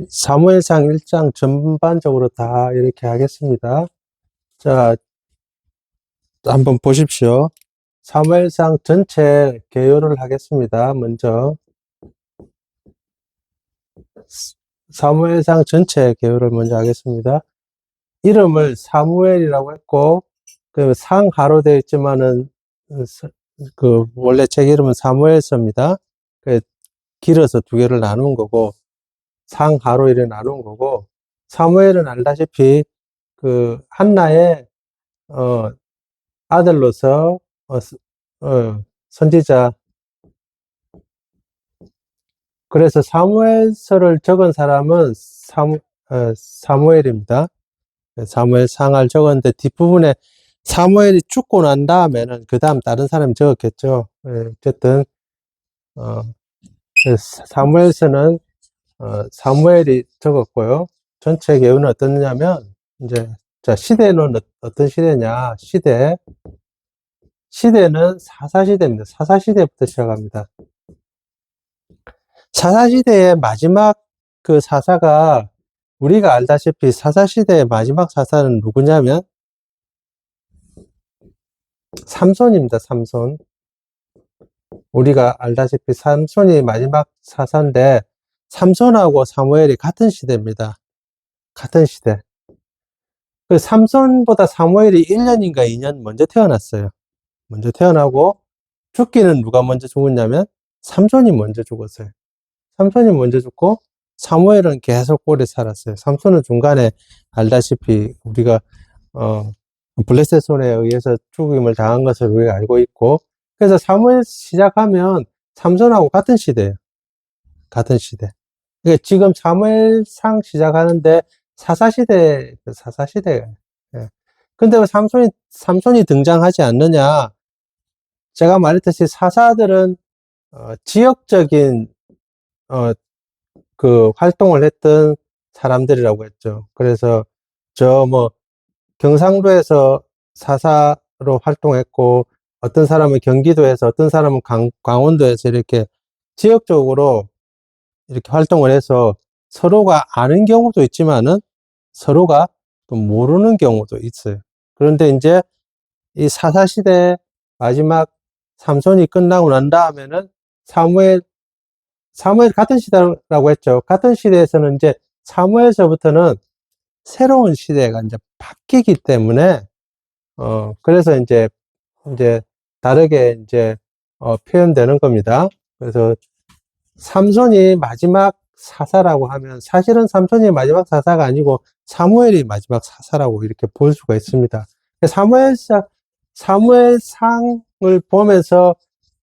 사무엘상 1장 전반적으로 다 이렇게 하겠습니다. 자, 한번 보십시오. 사무엘상 전체 개요를 하겠습니다. 먼저 사무엘상 전체 개요를 먼저 하겠습니다. 이름을 사무엘이라고 했고 그 상하로 되어 있지만은 그 원래 책 이름은 사무엘서입니다. 그 길어서 두 개를 나눈 거고 상하로 이렇게 나눈 거고 사무엘은 알다시피 그 한나의 아들로서 선지자. 그래서 사무엘서를 적은 사람은 사무엘입니다. 사무엘 상할 적었는데 뒷부분에 사무엘이 죽고 난 다음에는 그 다음 다른 사람이 적었겠죠. 어쨌든 사무엘서는 사무엘이 적었고요. 전체 개요는 어떠냐면 이제 자 시대는 어떤 시대냐? 시대는 사사시대입니다. 사사시대부터 시작합니다. 사사시대의 마지막 그 사사가 우리가 알다시피 사사시대의 마지막 사사는 누구냐면 삼손입니다. 삼손. 우리가 알다시피 삼손이 마지막 사사인데 삼손하고 사무엘이 같은 시대입니다. 같은 시대. 그 삼손보다 사무엘이 1년인가 2년 먼저 태어났어요. 먼저 태어나고 죽기는 누가 먼저 죽었냐면 삼손이 먼저 죽었어요. 삼손이 먼저 죽고 사무엘은 계속 오래 살았어요. 삼손은 중간에 알다시피 우리가 블레셋 손에 의해서 죽임을 당한 것을 우리가 알고 있고, 그래서 사무엘 시작하면 삼손하고 같은 시대예요. 같은 시대. 그러니까 지금 사무엘상 시작하는데 사사시대예요. 예. 근데 왜 삼손이 등장하지 않느냐? 제가 말했듯이 사사들은 지역적인 그 활동을 했던 사람들이라고 했죠. 그래서 경상도에서 사사로 활동했고, 어떤 사람은 경기도에서, 어떤 사람은 강원도에서 이렇게 지역적으로 이렇게 활동을 해서 서로가 아는 경우도 있지만은 서로가 또 모르는 경우도 있어요. 그런데 이제 이 사사시대 마지막 삼손이 끝나고 난 다음에는 사무엘 같은 시대라고 했죠. 같은 시대에서는 이제 사무엘서부터는 새로운 시대가 이제 바뀌기 때문에, 그래서 이제 다르게 표현되는 겁니다. 그래서 삼손이 마지막 사사라고 하면 사실은 삼손이 마지막 사사가 아니고 사무엘이 마지막 사사라고 이렇게 볼 수가 있습니다. 사무엘상을 보면서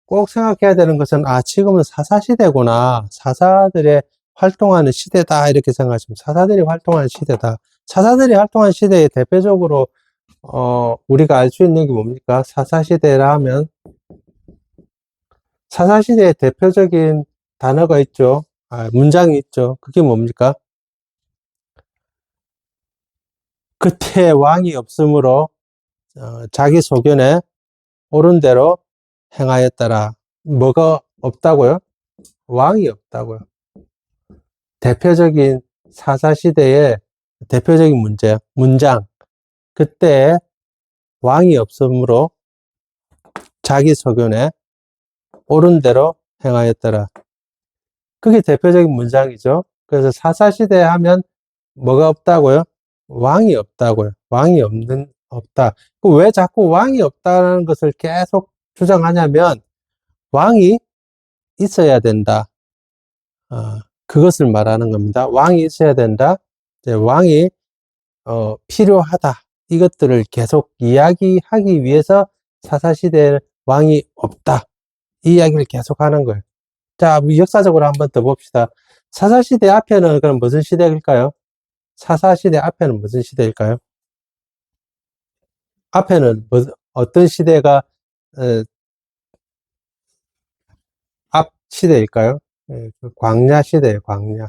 꼭 생각해야 되는 것은, 지금은 사사시대구나. 사사들의 활동하는 시대다. 이렇게 생각하시면, 사사들이 활동하는 시대다. 사사들이 활동하는 시대에 대표적으로, 우리가 알 수 있는 게 뭡니까? 사사시대라 하면, 사사시대의 대표적인 단어가 있죠. 문장이 있죠. 그게 뭡니까? 그때 왕이 없으므로, 자기 소견에 옳은 대로 행하였더라. 뭐가 없다고요? 왕이 없다고요. 대표적인 사사시대의 대표적인 문장. 그때 왕이 없으므로 자기 소견에 옳은 대로 행하였더라. 그게 대표적인 문장이죠. 그래서 사사시대 하면 뭐가 없다고요? 왕이 없다고요. 없다. 왜 자꾸 왕이 없다는 것을 계속 주장하냐면, 왕이 있어야 된다. 그것을 말하는 겁니다. 왕이 있어야 된다. 왕이 필요하다. 이것들을 계속 이야기하기 위해서 사사시대에 왕이 없다. 이 이야기를 계속 하는 거예요. 자, 역사적으로 한번 더 봅시다. 사사시대 앞에는 그럼 무슨 시대일까요? 사사시대 앞에는 무슨 시대일까요? 앞에는 어떤 시대가 앞 시대일까요? 광야 시대예요, 광야.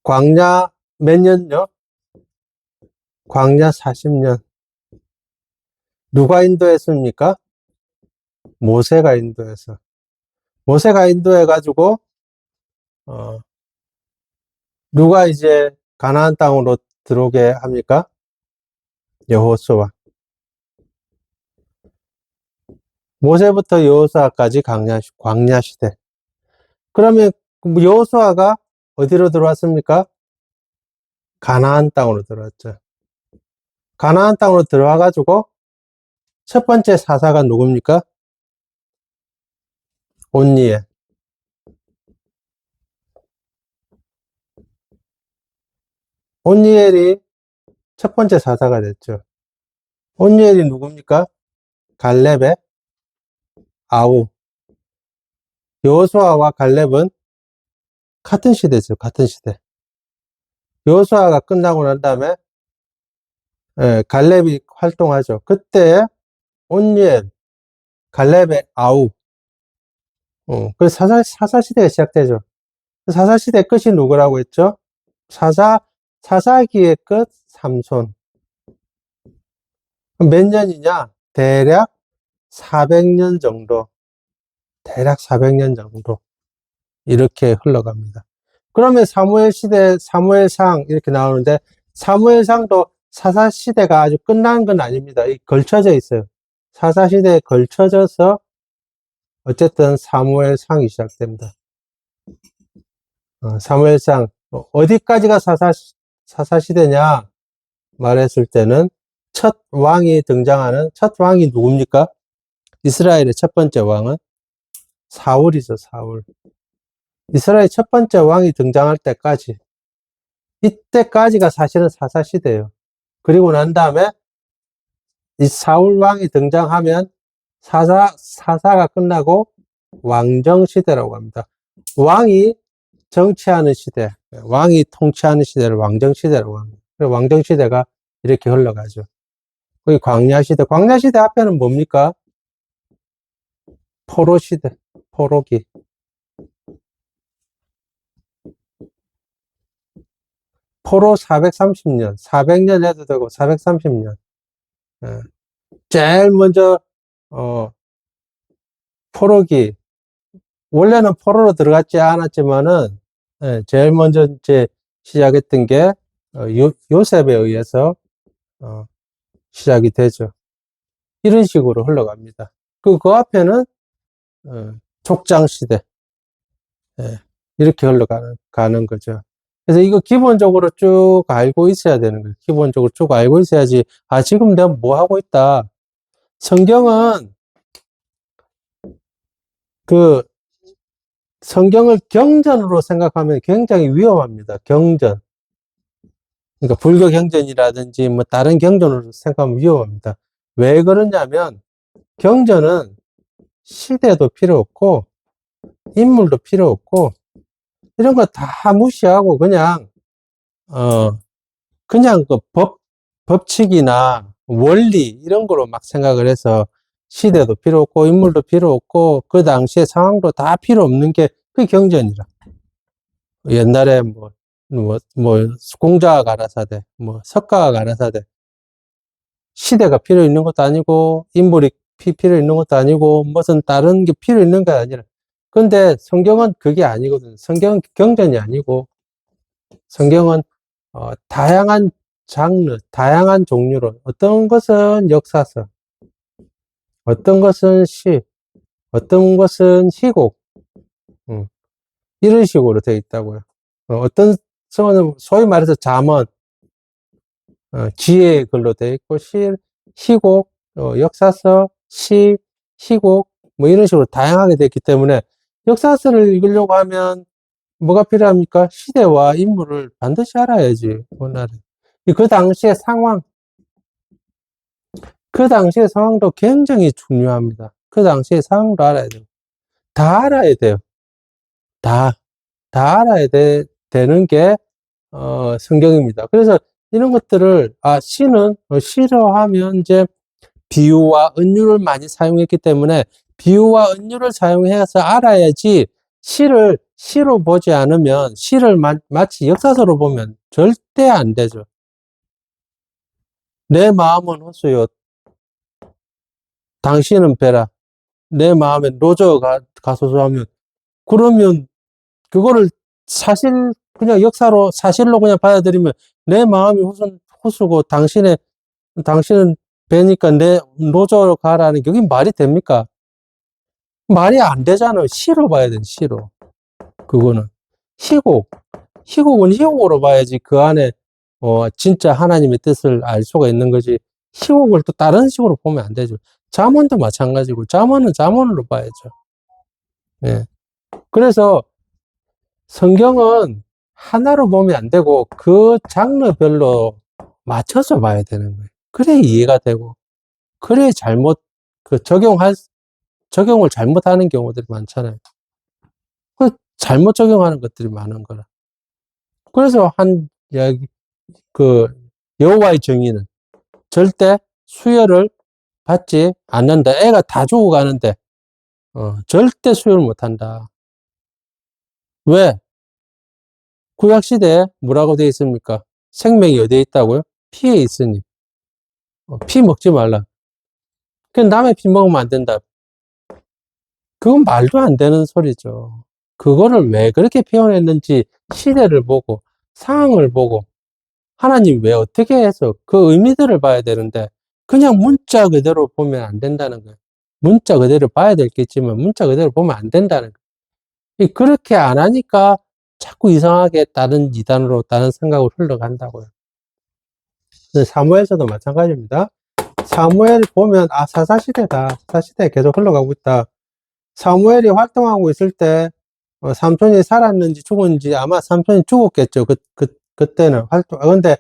광야 몇 년요? 광야 40년. 누가 인도했습니까? 모세가 인도해서. 모세가 인도해가지고 어, 누가 이제 가나안 땅으로 들어오게 합니까? 여호수아. 모세부터 여호수아까지 광야 시대. 그러면 여호수아가 어디로 들어왔습니까? 가나안 땅으로 들어왔죠. 가나안 땅으로 들어와 가지고 첫 번째 사사가 누굽니까? 온니엘. 온니엘이 첫 번째 사사가 됐죠. 온니엘이 누굽니까? 갈렙의 아우. 여호수아와 갈렙은 같은 시대죠. 같은 시대. 여호수아가 끝나고 난 다음에 갈렙이 활동하죠. 그때 온니엘, 갈렙의 아우. 그 사사 시대가 시작되죠. 사사 시대 끝이 누구라고 했죠? 사사 사사기의 끝 삼손. 몇 년이냐? 대략 400년 정도. 대략 400년 정도. 이렇게 흘러갑니다. 그러면 사무엘 시대, 사무엘상 이렇게 나오는데 사무엘상도 사사 시대가 아주 끝난 건 아닙니다. 걸쳐져 있어요. 사사 시대에 걸쳐져서 어쨌든 사무엘상이 시작됩니다. 사무엘상 어디까지가 사사 시대냐 말했을 때는 첫 왕이 등장하는 첫 왕이 누굽니까? 이스라엘의 첫 번째 왕은 사울이죠, 사울. 이스라엘 첫 번째 왕이 등장할 때까지, 이때까지가 사실은 사사시대예요. 그리고 난 다음에 이 사울 왕이 등장하면 사사가 끝나고 왕정시대라고 합니다. 왕이 정치하는 시대, 왕이 통치하는 시대를 왕정시대라고 합니다. 왕정시대가 이렇게 흘러가죠. 거기 광야시대, 광야시대 앞에는 뭡니까? 포로시대, 포로기. 포로 430년, 400년 해도 되고 430년. 예. 제일 먼저 포로기, 원래는 포로로 들어갔지 않았지만은 제일 먼저 이제 시작했던 게 요셉에 의해서 시작이 되죠. 이런 식으로 흘러갑니다. 그 앞에는 족장 시대. 예. 이렇게 흘러가는 거죠. 그래서 이거 기본적으로 쭉 알고 있어야 되는 거예요. 기본적으로 쭉 알고 있어야지, 지금 내가 뭐 하고 있다. 성경은 그 성경을 경전으로 생각하면 굉장히 위험합니다. 경전. 그러니까 불교 경전이라든지 뭐 다른 경전으로 생각하면 위험합니다. 왜 그러냐면 경전은 시대도 필요 없고 인물도 필요 없고 이런 거 다 무시하고 그냥 그 법칙이나 원리 이런 거로 막 생각을 해서 시대도 필요 없고 인물도 필요 없고 그 당시의 상황도 다 필요 없는 게 그게 경전이라. 옛날에 공자가 가라사대, 석가가 가라사대. 시대가 필요 있는 것도 아니고 인물이 필요 있는 것도 아니고 무슨 다른 게 필요 있는 게 아니라. 근데 성경은 그게 아니거든. 성경은 경전이 아니고 성경은 다양한 장르, 다양한 종류로 어떤 것은 역사서, 어떤 것은 시, 어떤 것은 희곡, 이런 식으로 되어 있다고요. 어떤 성은 소위 말해서 잠언, 지혜의 글로 되어 있고 희곡, 역사서, 시, 희곡 뭐 이런 식으로 다양하게 되어 있기 때문에 역사서를 읽으려고 하면 뭐가 필요합니까? 시대와 인물을 반드시 알아야지. 그 당시의 상황, 그 당시의 상황도 굉장히 중요합니다. 그 당시의 상황도 알아야 돼요. 다 알아야 돼요. 다 알아야 되는 게 성경입니다. 그래서 이런 것들을 시는 시로 하면 이제 비유와 은유를 많이 사용했기 때문에 비유와 은유를 사용해서 알아야지, 시로 보지 않으면 시를 마치 역사서로 보면 절대 안 되죠. 내 마음은 호수요 당신은 배라. 내 마음에 노저가 가소서 하면, 그러면 그거를 사실, 그냥 역사로, 사실로 그냥 받아들이면 내 마음이 호수고 당신은 배니까 내 노조로 가라는 게, 여기 말이 됩니까? 말이 안 되잖아. 시로 봐야 돼, 시로. 그거는. 희곡. 희곡은 희곡으로 봐야지 그 안에, 진짜 하나님의 뜻을 알 수가 있는 거지. 희곡을 또 다른 식으로 보면 안 되죠. 잠언도 마찬가지고, 잠언은 잠언으로 봐야죠. 예. 그래서 성경은 하나로 보면 안 되고, 그 장르별로 맞춰서 봐야 되는 거예요. 그래 이해가 되고, 그래 적용을 잘못하는 경우들이 많잖아요. 그 잘못 적용하는 것들이 많은 거라. 그래서 그, 여호와의 정의는 절대 수혈을 받지 않는다. 애가 다 죽어가는데, 절대 수혈을 못 한다. 왜? 구약시대에 뭐라고 되어 있습니까? 생명이 어디에 있다고요? 피에 있으니. 피 먹지 말라. 그 남의 피 먹으면 안 된다. 그건 말도 안 되는 소리죠. 그거를 왜 그렇게 표현했는지 시대를 보고, 상황을 보고, 하나님 왜 어떻게 해서 그 의미들을 봐야 되는데, 그냥 문자 그대로 보면 안 된다는 거예요. 문자 그대로 봐야 될 게 있지만, 문자 그대로 보면 안 된다는 거예요. 그렇게 안 하니까 자꾸 이상하게 다른 이단으로, 다른 생각으로 흘러간다고요. 사무엘서도 마찬가지입니다. 사무엘 보면, 사사시대다. 사사시대에 계속 흘러가고 있다. 사무엘이 활동하고 있을 때, 삼손이 살았는지 죽었는지, 아마 삼손이 죽었겠죠. 그때는 근데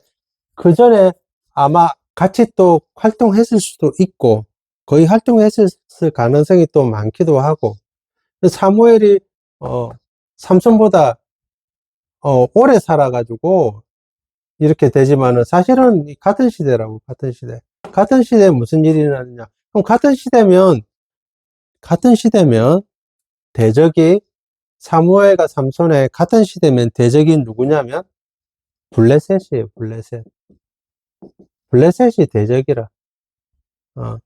그 전에 아마 같이 또 활동했을 수도 있고, 거의 활동했을 가능성이 또 많기도 하고, 사무엘이, 삼손보다, 오래 살아가지고, 이렇게 되지만은 사실은 같은 시대라고, 같은 시대. 같은 시대에 무슨 일이 일어났느냐. 그럼 같은 시대면 대적이 사무엘과 삼손의 같은 시대면 대적이 누구냐면 블레셋이에요, 블레셋. 블레셋이 대적이라. 어,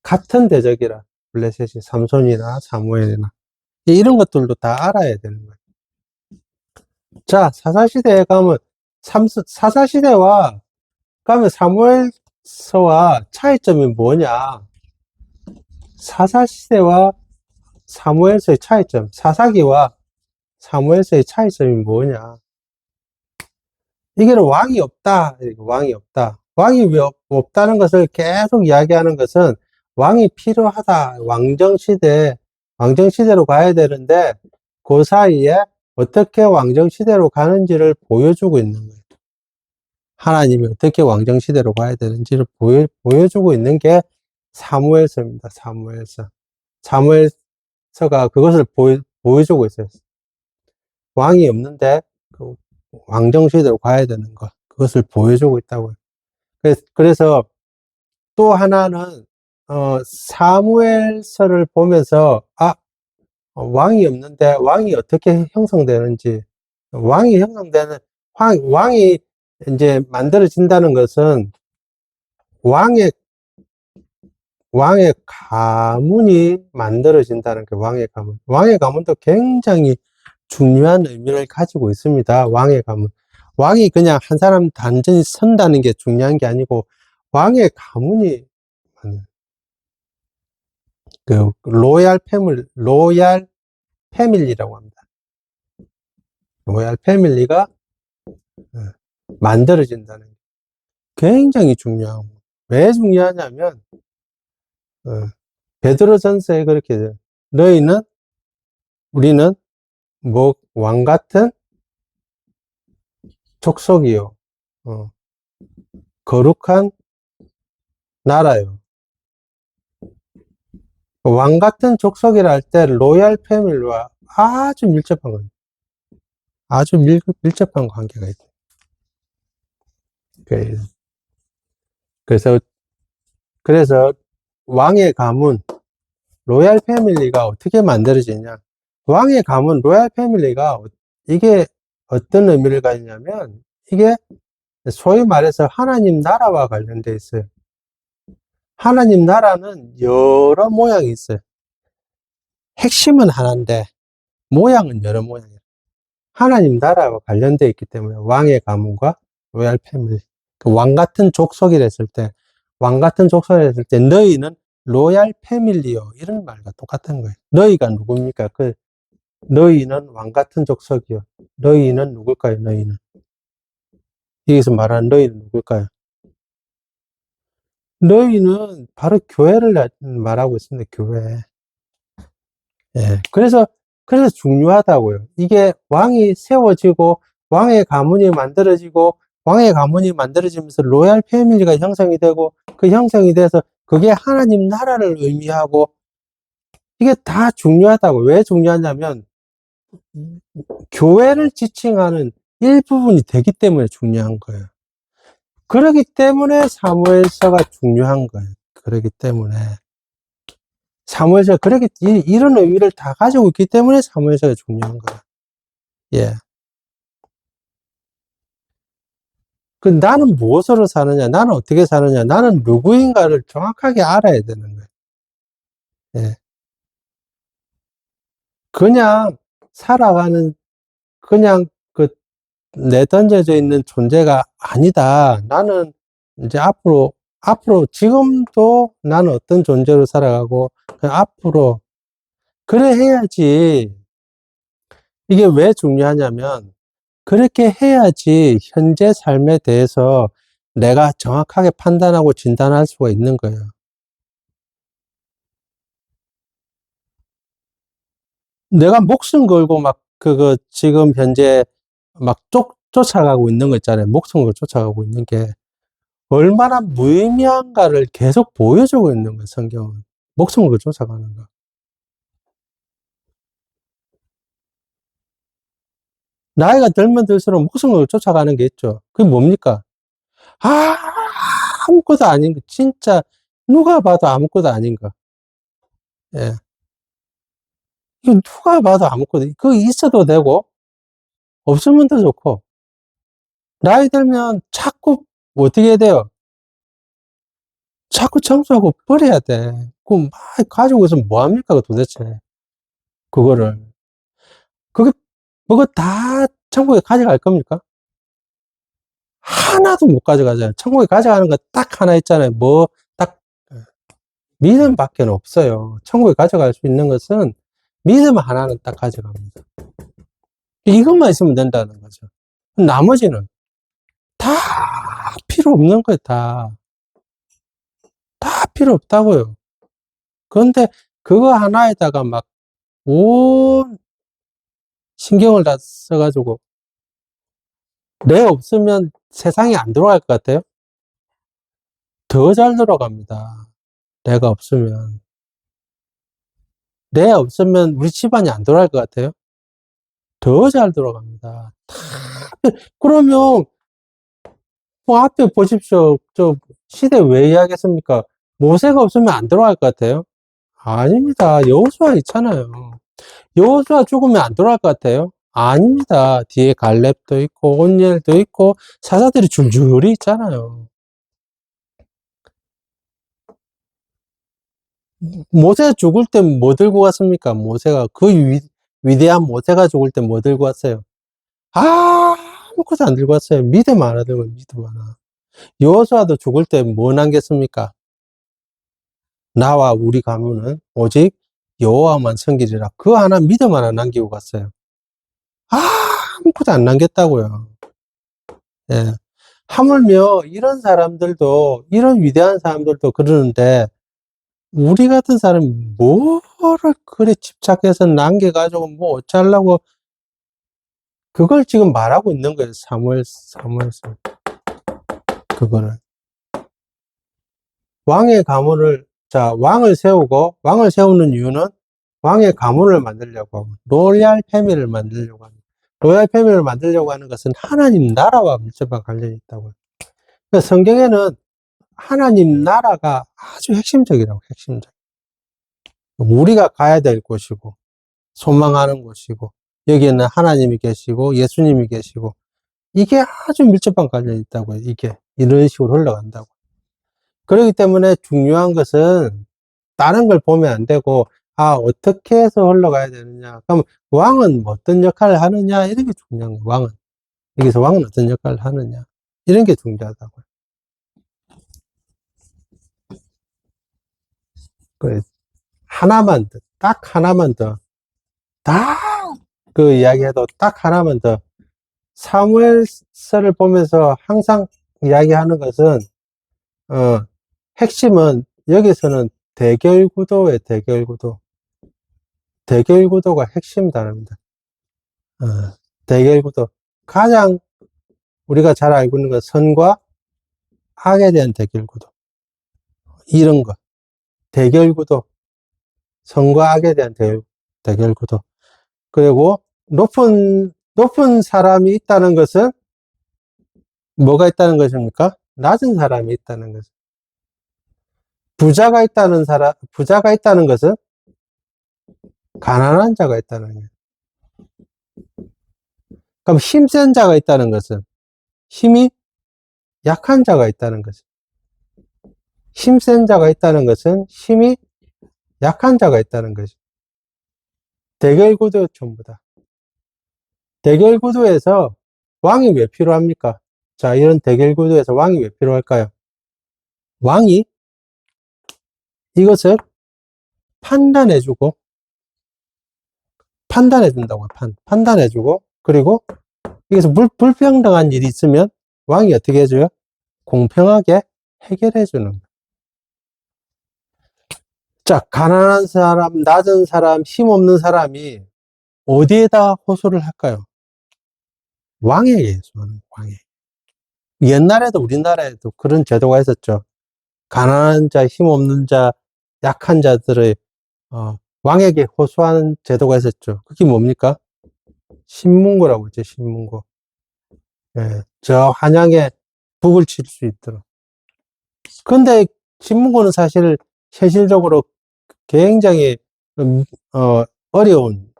같은 대적이라. 블레셋이 삼손이나 사무엘이나. 이런 것들도 다 알아야 되는 거예요. 자, 사사시대에 가면 사사시대와 가면 사무엘서와 차이점이 뭐냐? 사사시대와 사무엘서의 차이점, 사사기와 사무엘서의 차이점이 뭐냐? 이게 왕이 없다. 왕이 없다. 왕이 왜 없다는 것을 계속 이야기하는 것은 왕이 필요하다. 왕정시대로 가야 되는데 그 사이에 어떻게 왕정시대로 가는지를 보여주고 있는 거예요. 하나님이 어떻게 왕정시대로 가야 되는지를 보여주고 있는 게 사무엘서입니다. 사무엘서가 그것을 보여주고 있어요. 왕이 없는데 그 왕정시대로 가야 되는 것, 그것을 보여주고 있다고요. 그래서 또 하나는 사무엘서를 보면서 왕이 없는데 왕이 어떻게 형성되는지, 왕이 이제 만들어진다는 것은 왕의 가문이 만들어진다는 게 왕의 가문도 굉장히 중요한 의미를 가지고 있습니다. 왕의 가문. 왕이 그냥 한 사람 단전히 선다는 게 중요한 게 아니고, 왕의 가문이, 로얄 패밀리라고 합니다. 로얄 패밀리가 만들어진다는 게 굉장히 중요하고, 왜 중요하냐면, 베드로전서에 그렇게 돼요. 우리는 왕 같은 족속이요. 거룩한 나라요. 왕 같은 족속이라 할 때 로얄 패밀리와 아주 밀접한 거예요. 아주 밀접한 관계가 있다. 그래서 왕의 가문, 로얄 패밀리가 어떻게 만들어지냐? 왕의 가문, 로얄 패밀리가 이게 어떤 의미를 가지냐면, 이게 소위 말해서 하나님 나라와 관련되어 있어요. 하나님 나라는 여러 모양이 있어요. 핵심은 하나인데 모양은 여러 모양이에요. 하나님 나라와 관련되어 있기 때문에 왕의 가문과 로얄 패밀리. 그 왕 같은 족속이라 했을 때, 왕 같은 족속이라 했을 때, 너희는 로얄 패밀리요. 이런 말과 똑같은 거예요. 너희가 누굽니까? 너희는 왕 같은 족속이요. 너희는 누굴까요? 너희는. 여기서 말하는 너희는 누굴까요? 너희는 바로 교회를 말하고 있습니다. 교회. 예. 그래서 중요하다고요. 이게 왕이 세워지고, 왕의 가문이 만들어지고, 왕의 가문이 만들어지면서 로얄 패밀리가 형성이 되고, 그 형성이 돼서 그게 하나님 나라를 의미하고, 이게 다 중요하다고. 왜 중요하냐면, 교회를 지칭하는 일부분이 되기 때문에 중요한 거예요. 그렇기 때문에 사무엘서가 중요한 거예요. 그렇기 때문에. 사무엘서가 이런 의미를 다 가지고 있기 때문에 사무엘서가 중요한 거예요. 예. 나는 무엇으로 사느냐, 나는 어떻게 사느냐, 나는 누구인가를 정확하게 알아야 되는 거예요. 예. 그냥 살아가는, 그냥 내던져져 있는 존재가 아니다. 나는 이제 앞으로 지금도 나는 어떤 존재로 살아가고, 앞으로, 그래 해야지. 이게 왜 중요하냐면, 그렇게 해야지 현재 삶에 대해서 내가 정확하게 판단하고 진단할 수가 있는 거예요. 내가 목숨 걸고 지금 현재 쫓아가고 있는 거 있잖아요. 목숨 걸고 쫓아가고 있는 게 얼마나 무의미한가를 계속 보여주고 있는 거예요, 성경은. 목숨 걸고 쫓아가는 거. 나이가 들면 들수록 목숨 걸고 쫓아가는 게 있죠. 그게 뭡니까? 아, 아무것도 아닌 거. 진짜 누가 봐도 아무것도 아닌 거. 예. 이거 누가 봐도 아무것도, 그거 있어도 되고, 없으면 더 좋고, 나이 들면 자꾸 어떻게 해야 돼요? 자꾸 청소하고 버려야 돼. 그럼 막 가지고 있으면 뭐합니까, 도대체. 그거를. 그게, 그거 다 천국에 가져갈 겁니까? 하나도 못 가져가잖아요. 천국에 가져가는 거 딱 하나 있잖아요. 딱, 믿음밖에 없어요. 천국에 가져갈 수 있는 것은 믿음 하나는 딱 가져갑니다. 이것만 있으면 된다는 거죠. 나머지는 다 필요 없는 거예요, 다. 다 필요 없다고요. 그런데 그거 하나에다가 온 신경을 다 써가지고, 내 없으면 세상이 안 돌아갈 것 같아요? 더 잘 돌아갑니다. 내가 없으면. 내 없으면 우리 집안이 안 돌아갈 것 같아요? 더 잘 돌아갑니다. 그러면, 앞에 보십시오. 시대 왜 이야기했습니까? 모세가 없으면 안 돌아갈 것 같아요? 아닙니다. 여호수아 있잖아요. 여호수아 죽으면 안 돌아갈 것 같아요? 아닙니다. 뒤에 갈렙도 있고 온니엘도 있고 사사들이 줄줄이 있잖아요. 모세 죽을 때 뭐 들고 갔습니까? 모세가 위대한 모세가 죽을 때 뭐 들고 왔어요? 아무것도 안 들고 왔어요. 믿음 하나 들고 믿음 하나. 여호수아도 죽을 때 뭐 남겼습니까? 나와 우리 가문은 오직 여호와만 섬기리라. 그 하나 믿음 하나 남기고 갔어요. 아무것도 안 남겼다고요. 예. 하물며 이런 위대한 사람들도 그러는데 우리 같은 사람이 뭐를 그래 집착해서 남겨가지고 뭐 어쩌려고 그걸 지금 말하고 있는 거예요. 사무엘서 그거를. 왕을 세우는 이유는 왕의 가문을 만들려고 하고 로얄 패밀리를 만들려고 합니다. 로얄 패밀리를 만들려고 하는 것은 하나님 나라와 밀접한 관련이 있다고요. 그러니까 성경에는 하나님 나라가 아주 핵심적이라고, 핵심적. 우리가 가야 될 곳이고, 소망하는 곳이고, 여기에는 하나님이 계시고, 예수님이 계시고, 이게 아주 밀접한 관련이 있다고요. 이게. 이런 식으로 흘러간다고. 그렇기 때문에 중요한 것은 다른 걸 보면 안 되고, 어떻게 해서 흘러가야 되느냐. 그럼 왕은 뭐 어떤 역할을 하느냐. 이런 게 중요한 거예요. 왕은. 여기서 왕은 어떤 역할을 하느냐. 이런 게 중요하다고요. 그 하나만 더, 딱 하나만 더. 다 그 이야기해도 딱 하나만 더. 사무엘서를 보면서 항상 이야기하는 것은, 어, 핵심은 여기서는 대결 구도예요, 대결 구도. 대결 구도가 핵심 단어입니다. 어, 대결 구도. 가장 우리가 잘 알고 있는 건 선과 악에 대한 대결 구도. 이런 거. 대결 구도. 선과 악에 대한 대결 구도. 그리고 높은 사람이 있다는 것은 뭐가 있다는 것입니까? 낮은 사람이 있다는 것은. 부자가 있다는 것은 가난한 자가 있다는 거예요. 그럼 힘센 자가 있다는 것은 힘이 약한 자가 있다는 것은, 힘센 자가 있다는 것은 힘이 약한 자가 있다는 것이. 대결 구도 전부다. 대결 구도에서 왕이 왜 필요합니까? 자, 이런 대결 구도에서 왕이 왜 필요할까요? 왕이 이것을 판단해주고, 판단해준다고요. 판단해주고, 그리고 여기서 불평등한 일이 있으면 왕이 어떻게 해줘요? 공평하게 해결해주는 거예요. 자, 가난한 사람, 낮은 사람, 힘없는 사람이 어디에다 호소를 할까요? 왕에게 호소하는 왕에. 옛날에도 우리나라에도 그런 제도가 있었죠. 가난한 자, 힘없는 자, 약한 자들의 왕에게 호소하는 제도가 있었죠. 그게 뭡니까? 신문고라고 했죠. 신문고. 예, 저 한양에 북을 칠 수 있도록. 근데 신문고는 사실 현실적으로 굉장히 어려운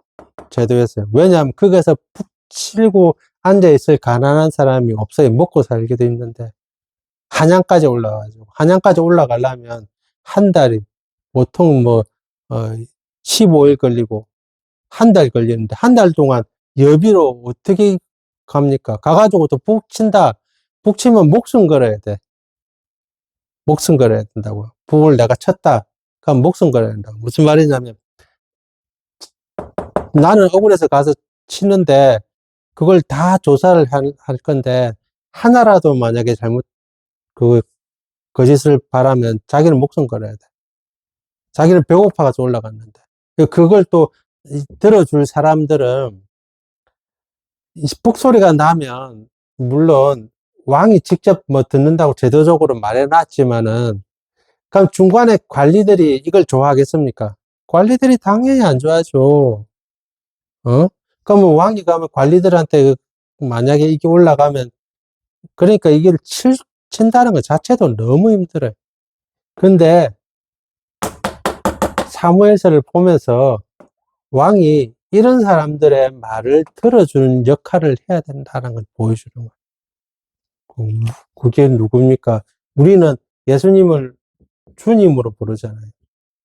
제도였어요. 왜냐하면 거기서 푹 치고 앉아있을 가난한 사람이 없어요. 먹고 살게 돼 있는데. 한양까지 올라가가지고. 한양까지 올라가려면 한 달이, 보통 15일 걸리고, 한 달 걸리는데, 한 달 동안 여비로 어떻게 갑니까? 가가지고 또 푹 친다. 푹 치면 목숨 걸어야 돼. 목숨 걸어야 된다고. 북을 내가 쳤다. 그럼 목숨 걸어야 된다고. 무슨 말이냐면, 나는 억울해서 가서 치는데, 그걸 다 조사를 할 건데, 하나라도 만약에 그, 거짓을 바라면 자기는 목숨 걸어야 돼. 자기는 배고파가지고 올라갔는데. 그걸 또 들어줄 사람들은 북소리가 나면, 물론 왕이 직접 뭐 듣는다고 제도적으로 말해놨지만은, 그럼 중간에 관리들이 이걸 좋아하겠습니까? 관리들이 당연히 안 좋아하죠. 그러면 왕이 가면 관리들한테 만약에 이게 올라가면, 그러니까 이걸 친다는 것 자체도 너무 힘들어요. 근데 사무엘서를 보면서 왕이 이런 사람들의 말을 들어주는 역할을 해야 된다는 걸 보여주는 거예요. 그게 누굽니까? 우리는 예수님을 주님으로 부르잖아요.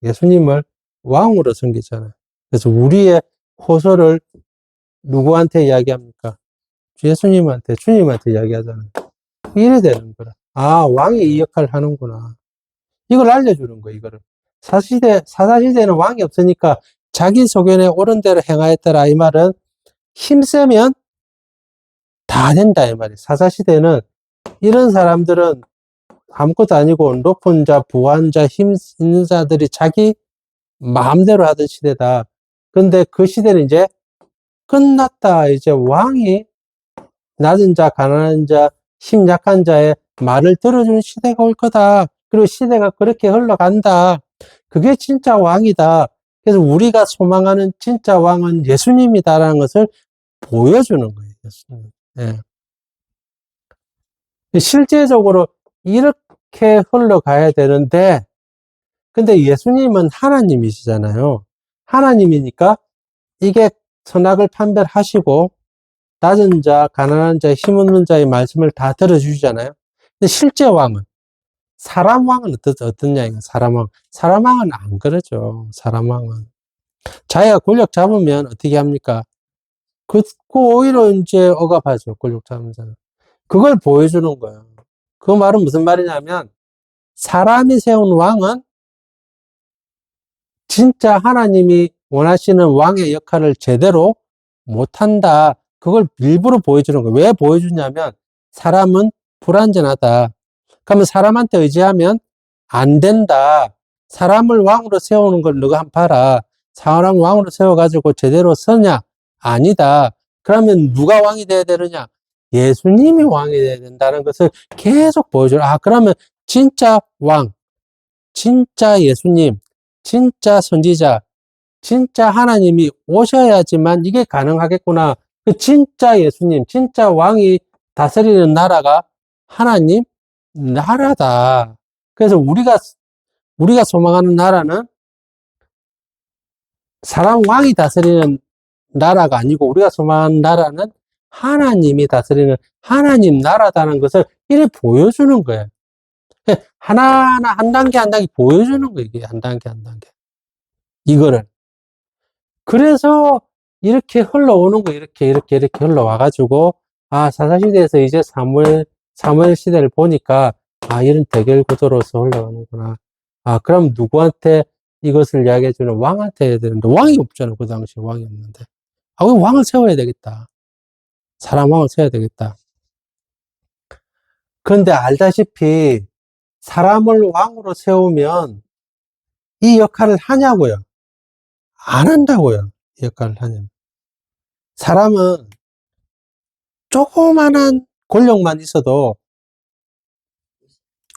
예수님을 왕으로 섬기잖아요. 그래서 우리의 호소를 누구한테 이야기합니까? 예수님한테, 주님한테 이야기하잖아요. 이래 되는 거라. 왕이 이 역할을 하는구나. 이걸 알려주는 거예요, 이거를. 사사시대는 왕이 없으니까 자기 소견에 옳은 대로 행하였더라. 이 말은 힘세면 다 된다. 이 말이에요. 사사시대는 이런 사람들은 아무것도 아니고 높은 자, 부한 자, 힘 있는 자들이 자기 마음대로 하던 시대다. 근데 그 시대는 이제 끝났다. 이제 왕이 낮은 자, 가난한 자, 힘 약한 자의 말을 들어주는 시대가 올 거다. 그리고 시대가 그렇게 흘러간다. 그게 진짜 왕이다. 그래서 우리가 소망하는 진짜 왕은 예수님이다라는 것을 보여주는 거예요. 예수님. 예. 실제적으로 이렇게 흘러가야 되는데, 근데 예수님은 하나님이시잖아요. 하나님이니까 이게 선악을 판별하시고, 낮은 자, 가난한 자, 힘없는 자의 말씀을 다 들어주시잖아요. 근데 실제 왕은, 사람 왕은 어떠냐, 이거 사람 왕. 사람 왕은 안 그러죠. 사람 왕은. 자기가 권력 잡으면 어떻게 합니까? 그 오히려 이제 억압하죠. 권력 잡은 사람. 그걸 보여주는 거예요. 그 말은 무슨 말이냐면, 사람이 세운 왕은 진짜 하나님이 원하시는 왕의 역할을 제대로 못한다. 그걸 일부러 보여주는 거예요. 왜 보여주냐면, 사람은 불완전하다. 그러면 사람한테 의지하면 안 된다. 사람을 왕으로 세우는 걸 너가 한번 봐라. 사람 왕으로 세워가지고 제대로 서냐? 아니다. 그러면 누가 왕이 돼야 되느냐? 예수님이 왕이 돼야 된다는 것을 계속 보여줘요. 아, 그러면 진짜 왕, 진짜 예수님, 진짜 선지자, 진짜 하나님이 오셔야지만 이게 가능하겠구나. 그 진짜 예수님, 진짜 왕이 다스리는 나라가 하나님 나라다. 그래서 우리가 소망하는 나라는 사람 왕이 다스리는 나라가 아니고, 우리가 소망하는 나라는 하나님이 다스리는 하나님 나라다는 것을 이렇게 보여주는 거예요. 하나하나 한 단계 한 단계 보여주는 거예요. 이게 한 단계 한 단계. 이거를. 그래서 이렇게 흘러오는 거, 이렇게 흘러와가지고, 아, 사사시대에서 이제 사무엘 시대를 보니까, 아, 이런 대결 구도로서 흘러가는구나. 아, 그럼 누구한테 이것을 이야기해주는 왕한테 해야 되는데, 왕이 없잖아. 그 당시에 왕이 없는데. 아, 그 왕을 세워야 되겠다. 사람 왕을 세워야 되겠다. 그런데 알다시피, 사람을 왕으로 세우면 이 역할을 하냐고요? 안 한다고요. 이 역할을 하냐면. 사람은 조그만한 권력만 있어도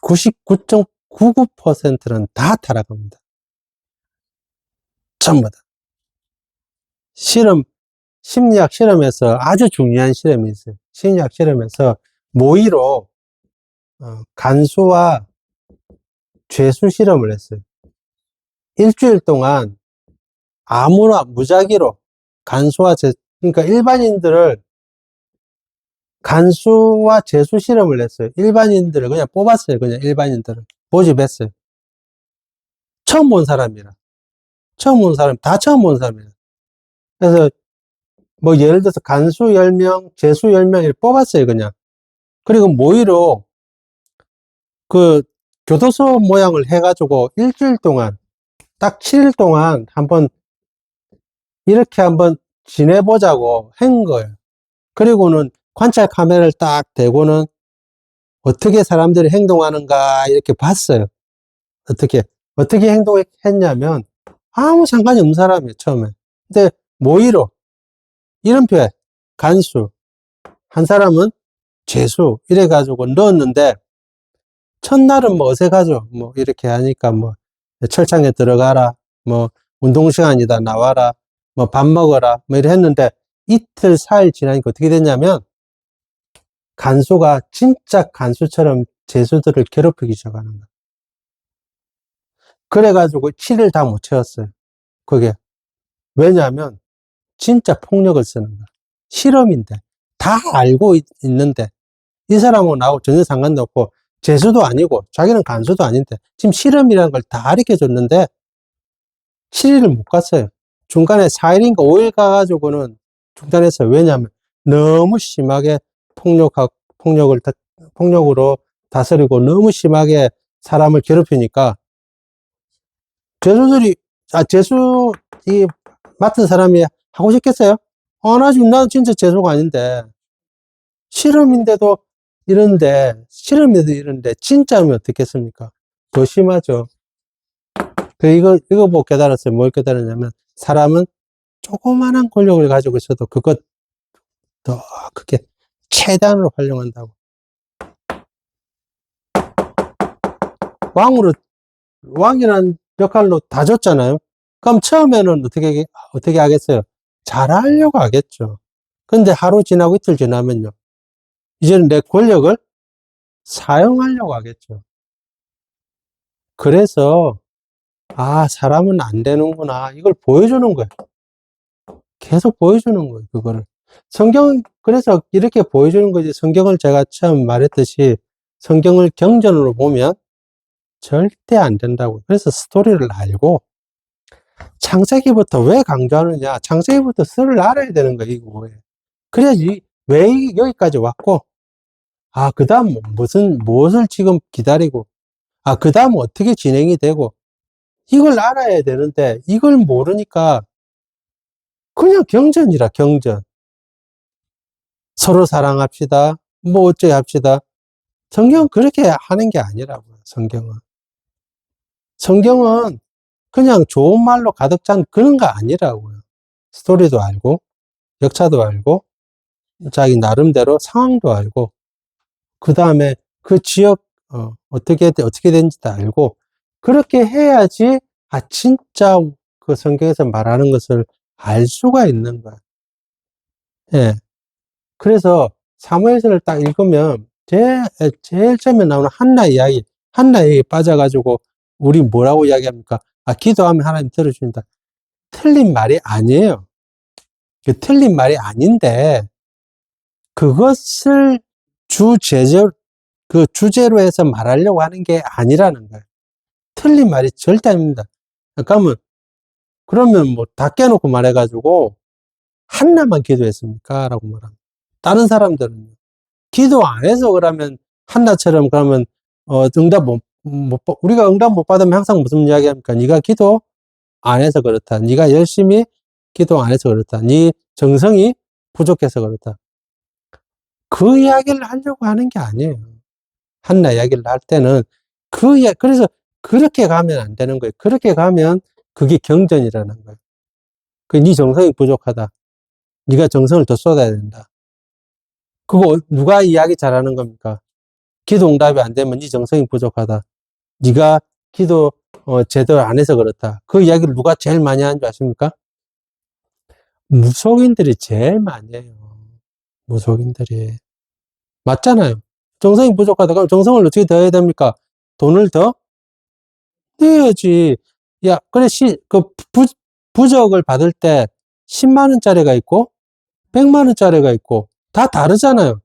99.99%는 다 타락합니다. 전부 다. 심리학 실험에서 아주 중요한 실험이 있어요. 심리학 실험에서 모의로 간수와 죄수 실험을 했어요. 일주일 동안 아무나 무작위로 간수와 그러니까 일반인들을 간수와 재수 실험을 했어요. 일반인들을 그냥 뽑았어요. 그냥 일반인들을 모집했어요. 처음 본 사람이라. 처음 본 사람, 다 처음 본 사람이에요. 그래서 뭐 예를 들어서 간수 10명, 재수 10명을 뽑았어요. 그냥. 그리고 모의로 그 교도소 모양을 해가지고 일주일 동안, 딱 7일 동안 이렇게 한번 지내보자고 한 거예요. 그리고는 관찰 카메라를 딱 대고는 어떻게 사람들이 행동하는가 이렇게 봤어요. 어떻게 행동했냐면 아무 상관이 없는 사람이에요, 처음에. 근데 모의로 이름표에 간수, 한 사람은 재수, 이래가지고 넣었는데, 첫날은 뭐 어색하죠. 뭐 이렇게 하니까 뭐 철창에 들어가라, 뭐 운동시간이다 나와라, 뭐 밥 먹어라, 뭐 이래 했는데, 이틀, 4일 지나니까 어떻게 됐냐면, 간수가 진짜 간수처럼 재수들을 괴롭히기 시작하는 거예요. 그래가지고 7일 다 못 채웠어요. 그게. 왜냐하면 진짜 폭력을 쓰는 거야. 실험인데. 다 알고 있는데. 이 사람하고 나하고 전혀 상관도 없고, 재수도 아니고, 자기는 간수도 아닌데, 지금 실험이라는 걸 다 가르쳐 줬는데, 7일을 못 갔어요. 중간에 4일인가 5일 가가지고는 중단했어요. 왜냐하면 너무 심하게 폭력으로 다스리고 너무 심하게 사람을 괴롭히니까, 재수들이, 재수, 맡은 사람이 하고 싶겠어요? 나는 진짜 재수가 아닌데, 실험인데도 실험인데도 이런데, 진짜면 어떻겠습니까? 더 심하죠. 이거 보고 깨달았어요. 뭘 깨달았냐면, 사람은 조그만한 권력을 가지고 있어도 그것 더 크게 최대한으로 활용한다고. 왕이란 역할로 다 줬잖아요. 그럼 처음에는 어떻게 하겠어요? 잘하려고 하겠죠. 근데 하루 지나고 이틀 지나면요. 이제는 내 권력을 사용하려고 하겠죠. 그래서, 아, 사람은 안 되는구나. 이걸 보여주는 거예요. 계속 보여주는 거예요, 그거를. 그래서 이렇게 보여주는 거지. 성경을 제가 처음 말했듯이, 성경을 경전으로 보면 절대 안 된다고. 그래서 스토리를 알고, 창세기부터 왜 강조하느냐? 창세기부터 설을 알아야 되는 거야, 이거. 그래야지, 왜 여기까지 왔고, 아, 그 다음 무엇을 지금 기다리고, 아, 그 다음 어떻게 진행이 되고, 이걸 알아야 되는데, 이걸 모르니까, 그냥 경전이라, 경전. 서로 사랑합시다. 뭐 어째 합시다. 성경은 그렇게 하는 게 아니라고요, 성경은. 성경은 그냥 좋은 말로 가득 찬 그런 거 아니라고요. 스토리도 알고, 역사도 알고, 자기 나름대로 상황도 알고, 그 다음에 그 지역, 어떻게 된지도 알고, 그렇게 해야지, 아, 진짜 그 성경에서 말하는 것을 알 수가 있는 거야. 예. 그래서 사무엘서를 딱 읽으면, 제일 처음에 나오는 한나 이야기 빠져가지고, 우리 뭐라고 이야기합니까? 아, 기도하면 하나님 들어준다. 틀린 말이 아니에요. 그 틀린 말이 아닌데, 그것을 주제로 해서 말하려고 하는 게 아니라는 거예요. 틀린 말이 절대 아닙니다. 그러면 뭐 다 깨놓고 말해가지고, 한나만 기도했습니까? 라고 말합니다. 다른 사람들은 기도 안 해서 그러면, 한나처럼 그러면, 우리가 응답 못 받으면 항상 무슨 이야기 합니까? 네가 기도 안 해서 그렇다. 네가 열심히 기도 안 해서 그렇다. 네 정성이 부족해서 그렇다. 그 이야기를 하려고 하는 게 아니에요. 한나 이야기를 할 때는 그래서 그렇게 가면 안 되는 거예요. 그렇게 가면 그게 경전이라는 거예요. 네 정성이 부족하다. 네가 정성을 더 쏟아야 된다. 그거 누가 이야기 잘하는 겁니까? 기도 응답이 안 되면 네 정성이 부족하다. 네가 기도 제대로 안 해서 그렇다. 그 이야기를 누가 제일 많이 하는 줄 아십니까? 무속인들이 제일 많이 해요. 무속인들이. 맞잖아요. 정성이 부족하다. 그럼 정성을 어떻게 더 해야 됩니까? 돈을 더 내야지. 야, 그래, 부적을 받을 때 10만원짜리가 있고, 100만원짜리가 있고, 다 다르잖아요.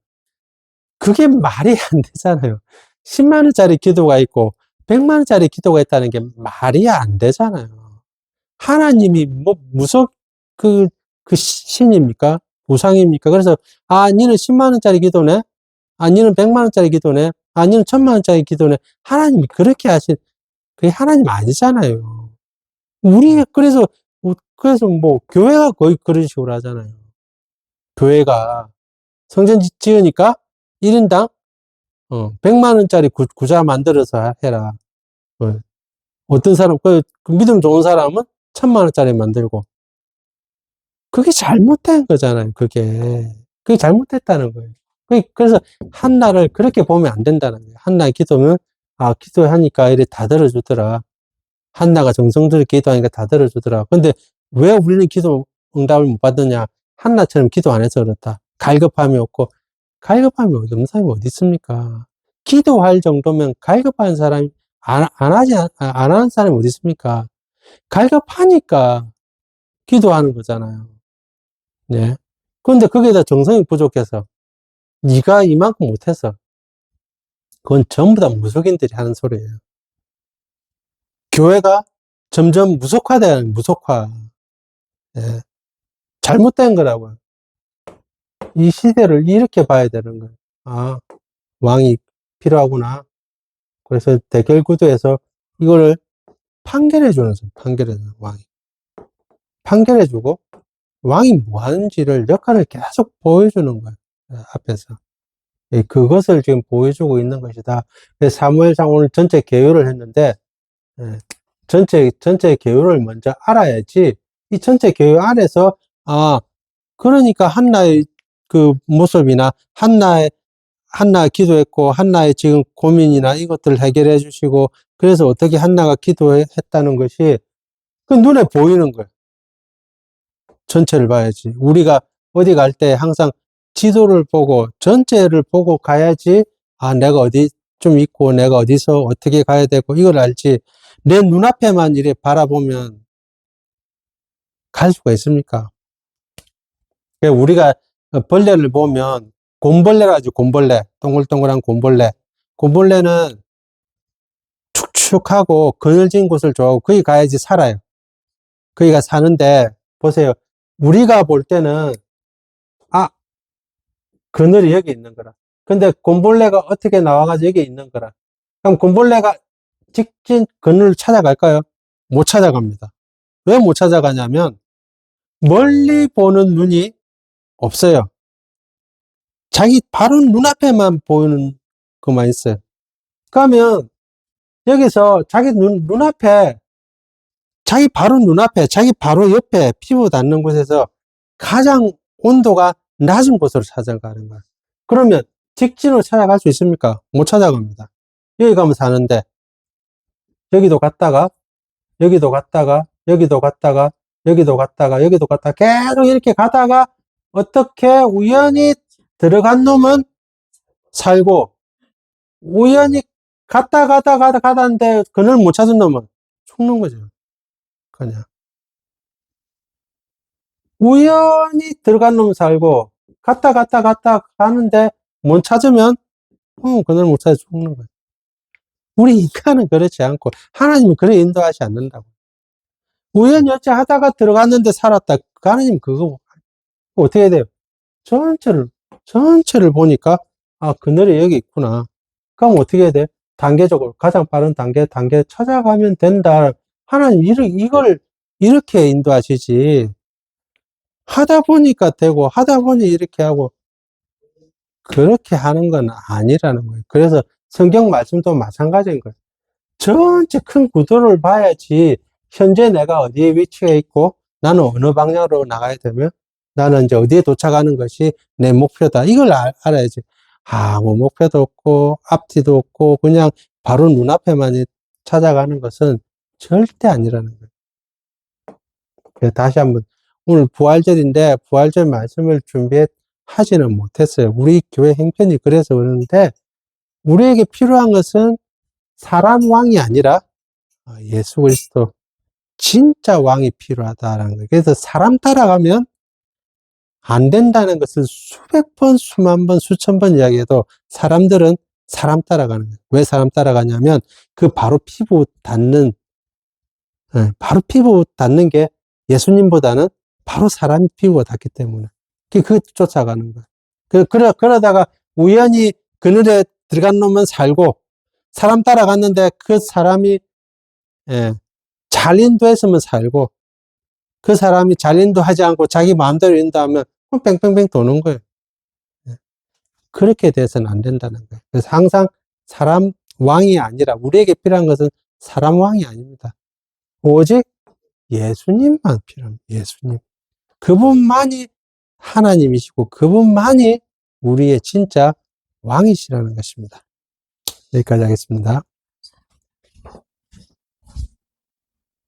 그게 말이 안 되잖아요. 10만원짜리 기도가 있고, 100만원짜리 기도가 있다는 게 말이 안 되잖아요. 하나님이 그 신입니까? 우상입니까? 그래서, 아, 니는 10만원짜리 기도네? 아, 니는 100만원짜리 기도네? 아, 니는 1000만원짜리 기도네? 하나님이 그렇게 그게 하나님 아니잖아요. 그래서 뭐, 교회가 거의 그런 식으로 하잖아요. 교회가 성전 지으니까 1인당 100만원짜리 구자 만들어서 해라. 어떤 사람, 그 믿음 좋은 사람은 1000만원짜리 만들고. 그게 잘못된 거잖아요, 그게. 그게 잘못됐다는 거예요. 그래서 한나를 그렇게 보면 안 된다는 거예요. 한나의 기도는, 아, 기도하니까 이래 다 들어주더라. 한나가 정성 들여 기도하니까 다 들어주더라. 근데 왜 우리는 기도 응답을 못 받느냐? 한나처럼 기도 안 해서 그렇다. 갈급함이 없고, 갈급함이 없는 사람이 어디 있습니까? 기도할 정도면 갈급한 사람이, 안 하는 사람이 어디 있습니까? 갈급하니까 기도하는 거잖아요. 네. 그런데 거기에다 정성이 부족해서, 네가 이만큼 못해서, 그건 전부 다 무속인들이 하는 소리예요. 교회가 점점 무속화돼요, 무속화. 네. 잘못된 거라고요. 이 시대를 이렇게 봐야 되는 거예요. 아, 왕이 필요하구나. 그래서 대결 구도에서 이거를 판결해주는 거예요. 판결해주는 왕이. 판결해주고, 왕이 뭐 하는지를 역할을 계속 보여주는 거예요. 앞에서. 그것을 지금 보여주고 있는 것이다. 사무엘상 오늘 전체 개요를 했는데, 예, 전체 개요를 먼저 알아야지, 이 전체 개요 안에서, 아, 그러니까 한나의 그 모습이나 한나 기도했고, 한나의 지금 고민이나 이것들을 해결해 주시고, 그래서 어떻게 한나가 기도했다는 것이 그 눈에 보이는 거예요. 전체를 봐야지. 우리가 어디 갈 때 항상 지도를 보고, 전체를 보고 가야지, 아, 내가 어디 좀 있고, 내가 어디서 어떻게 가야 되고, 이걸 알지. 내 눈앞에만 이래 바라보면 갈 수가 있습니까? 우리가 벌레를 보면, 곰벌레라지, 곰벌레. 동글동글한 곰벌레. 곰벌레는 축축하고 그늘진 곳을 좋아하고 거기 가야지 살아요. 거기가 사는데, 보세요. 우리가 볼 때는, 아, 그늘이 여기 있는 거라. 근데 곰벌레가 어떻게 나와가지고 여기 있는 거라. 그럼 곰벌레가 직진 그늘을 찾아갈까요? 못 찾아갑니다. 왜 못 찾아가냐면, 멀리 보는 눈이 없어요. 자기 바로 눈앞에만 보이는 것만 있어요. 그러면, 여기서 자기 눈앞에, 자기 바로 눈앞에, 자기 바로 옆에 피부 닿는 곳에서 가장 온도가 낮은 곳으로 찾아가는 거야. 그러면 직진으로 찾아갈 수 있습니까? 못 찾아갑니다. 여기 가면 사는데, 여기도 갔다가, 여기도 갔다가, 여기도 갔다가, 여기도 갔다가, 여기도 갔다가, 계속 이렇게 가다가, 어떻게 우연히 들어간 놈은 살고, 우연히 가다는데, 그늘 못 찾은 놈은 죽는 거죠. 그냥. 우연히 들어간 놈 살고, 갔다 가는데, 못 찾으면, 그날 못 찾아 죽는 거예요. 우리 인간은 그렇지 않고, 하나님은 그래 인도하지 않는다고. 우연히 어찌 하다가 들어갔는데 살았다. 하나님 그거, 어떻게 해야 돼요? 전체를 보니까, 아, 그늘이 여기 있구나. 그럼 어떻게 해야 돼? 단계적으로, 가장 빠른 단계 찾아가면 된다. 하나님, 이걸 이렇게 인도하시지. 하다 보니까 되고, 하다 보니 이렇게 하고, 그렇게 하는 건 아니라는 거예요. 그래서 성경 말씀도 마찬가지인 거예요. 전체 큰 구도를 봐야지, 현재 내가 어디에 위치해 있고, 나는 어느 방향으로 나가야 되면, 나는 이제 어디에 도착하는 것이 내 목표다. 이걸 알아야지. 아무 목표도 없고, 앞뒤도 없고, 그냥 바로 눈앞에만 찾아가는 것은 절대 아니라는 거예요. 다시 한번, 오늘 부활절인데, 부활절 말씀을 준비하지는 못했어요. 우리 교회 행편이 그래서 그러는데, 우리에게 필요한 것은 사람 왕이 아니라 예수 그리스도 진짜 왕이 필요하다라는 거예요. 그래서 사람 따라가면 안 된다는 것을 수백 번, 수만 번, 수천 번 이야기해도 사람들은 사람 따라가는 거예요. 왜 사람 따라가냐면 그 바로 피부 닿는 게 예수님보다는 바로 사람이 피부가 닿기 때문에 그 쫓아가는 거예요. 그러다가 우연히 그늘에 들어간 놈은 살고 사람 따라갔는데 그 사람이 잘 인도했으면 살고 그 사람이 잘 인도하지 않고 자기 마음대로 인도하면 뺑뺑뺑 도는 거예요. 그렇게 돼서는 안 된다는 거예요. 그래서 항상 사람 왕이 아니라 우리에게 필요한 것은 사람 왕이 아닙니다. 오직 예수님만 필요합니다. 예수님. 그분만이 하나님이시고 그분만이 우리의 진짜 왕이시라는 것입니다. 여기까지 하겠습니다.